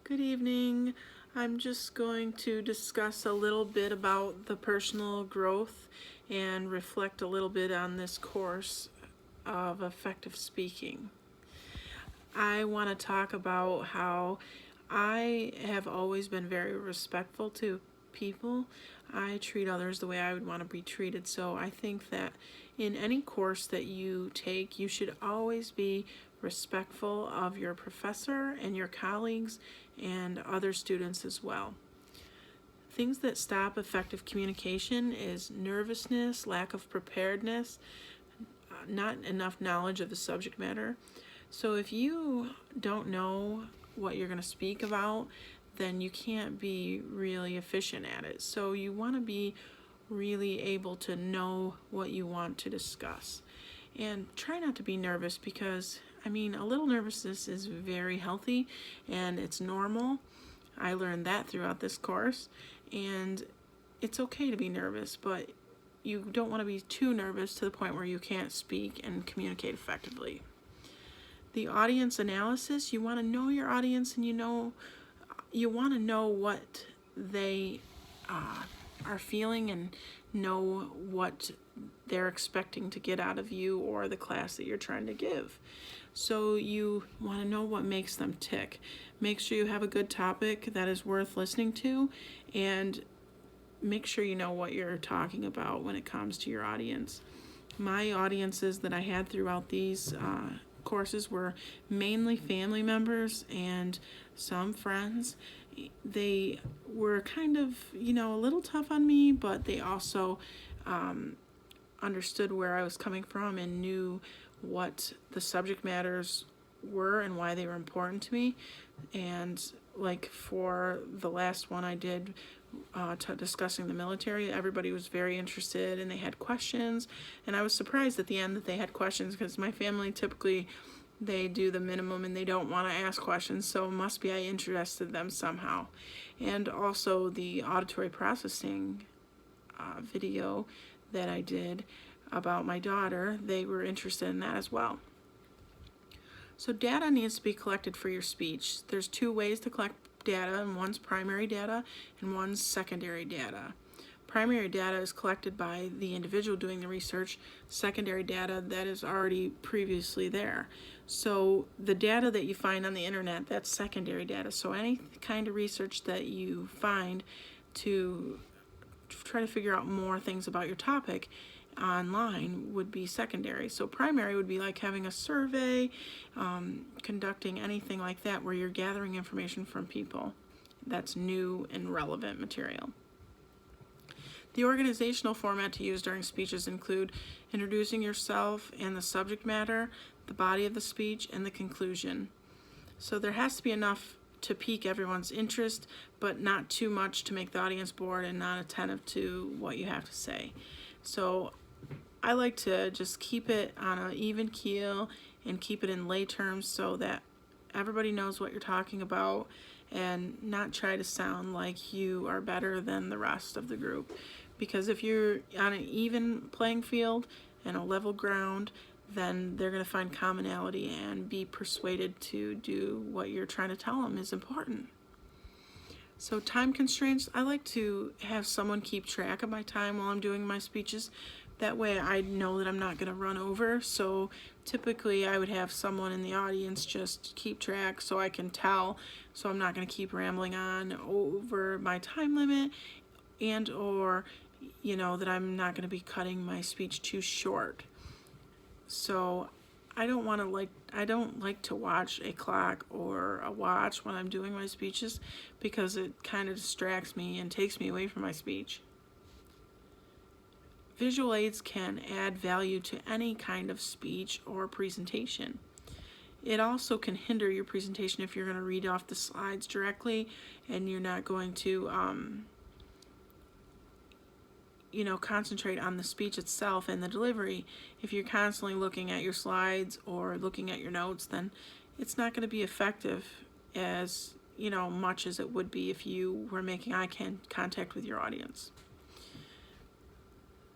Good evening. I'm just going to discuss a little bit about the personal growth and reflect a little bit on this course of effective speaking. I want to talk about how I have always been very respectful to people. I treat others the way I would want to be treated. So I think that in any course that you take, you should always be respectful of your professor and your colleagues and other students as well. Things that stop effective communication is nervousness, lack of preparedness, not enough knowledge of the subject matter. So if you don't know what you're going to speak about, then you can't be really efficient at it. So you want to be really able to know what you want to discuss. And try not to be nervous because, a little nervousness is very healthy and it's normal. I learned that throughout this course, and it's okay to be nervous, but you don't want to be too nervous to the point where you can't speak and communicate effectively. The audience analysis, you want to know your audience, and you want to know what they are feeling and know what they're expecting to get out of you or the class that you're trying to give. So you want to know what makes them tick. Make sure you have a good topic that is worth listening to, and make sure you know what you're talking about when it comes to your audience. My audiences that I had throughout these courses were mainly family members and some friends. They were kind of, a little tough on me, but they also understood where I was coming from and knew what the subject matters were and why they were important to me. And like for the last one I did discussing the military, everybody was very interested and they had questions, and I was surprised at the end that they had questions, because my family typically they do the minimum and they don't want to ask questions, so it must be I interested them somehow. And also the auditory processing video that I did about my daughter, they were interested in that as well. So data needs to be collected for your speech. There's two ways to collect data, and one's primary data and one's secondary data. Primary data is collected by the individual doing the research. Secondary data, that is already previously there. So the data that you find on the internet, that's secondary data. So any kind of research that you find to try to figure out more things about your topic online would be secondary. So primary would be like having a survey, conducting anything like that where you're gathering information from people. That's new and relevant material. The organizational format to use during speeches include introducing yourself and the subject matter, the body of the speech, and the conclusion. So there has to be enough to pique everyone's interest, but not too much to make the audience bored and not attentive to what you have to say. So I like to just keep it on an even keel and keep it in lay terms so that everybody knows what you're talking about, and not try to sound like you are better than the rest of the group. Because if you're on an even playing field and a level ground, then they're going to find commonality and be persuaded to do what you're trying to tell them is important. So time constraints, I like to have someone keep track of my time while I'm doing my speeches. That way I know that I'm not going to run over. So typically I would have someone in the audience just keep track so I can tell, so I'm not going to keep rambling on over my time limit, and or that I'm not going to be cutting my speech too short. So I don't like to watch a clock or a watch when I'm doing my speeches, because it kind of distracts me and takes me away from my speech. Visual aids can add value to any kind of speech or presentation. It also can hinder your presentation if you're going to read off the slides directly and you're not going to concentrate on the speech itself and the delivery. If you're constantly looking at your slides or looking at your notes, then it's not going to be effective as much as it would be if you were making eye contact with your audience.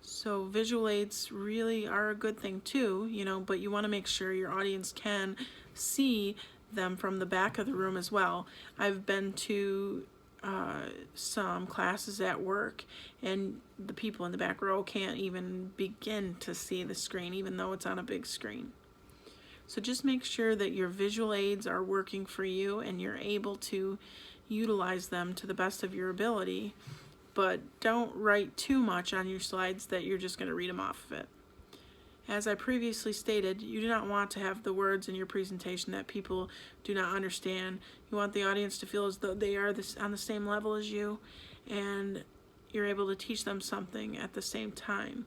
So visual aids really are a good thing too, but you want to make sure your audience can see them from the back of the room as well. I've been to some classes at work, and the people in the back row can't even begin to see the screen, even though it's on a big screen. So just make sure that your visual aids are working for you and you're able to utilize them to the best of your ability, but don't write too much on your slides that you're just going to read them off of it. As I previously stated, you do not want to have the words in your presentation that people do not understand. You want the audience to feel as though they are on the same level as you, and you're able to teach them something at the same time.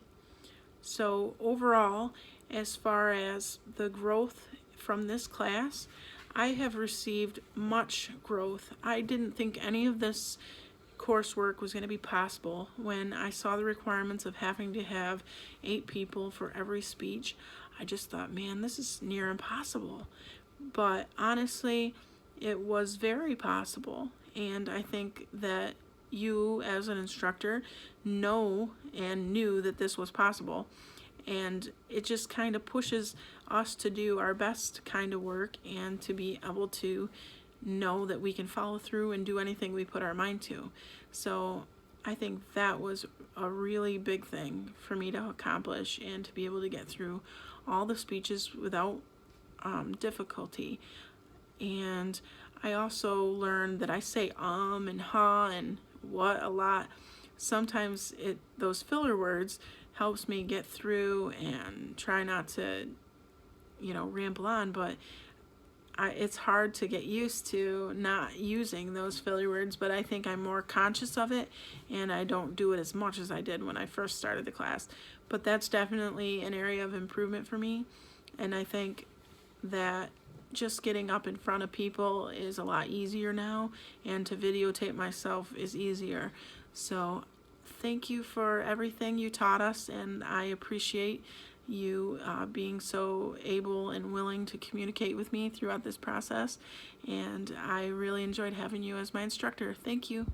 So overall, as far as the growth from this class, I have received much growth. I didn't think any of this coursework was going to be possible. When I saw the requirements of having to have 8 people for every speech, I just thought, man, this is near impossible. But honestly, it was very possible, and I think that you as an instructor know and knew that this was possible, and it just kind of pushes us to do our best kind of work and to be able to know that we can follow through and do anything we put our mind to. So I think that was a really big thing for me to accomplish, and to be able to get through all the speeches without difficulty. And I also learned that I say and ha and what a lot. Sometimes those filler words helps me get through and try not to, ramble on, but it's hard to get used to not using those filler words, but I think I'm more conscious of it, and I don't do it as much as I did when I first started the class. But that's definitely an area of improvement for me, and I think that just getting up in front of people is a lot easier now, and to videotape myself is easier. So thank you for everything you taught us, and I appreciate you being so able and willing to communicate with me throughout this process, and I really enjoyed having you as my instructor. Thank you.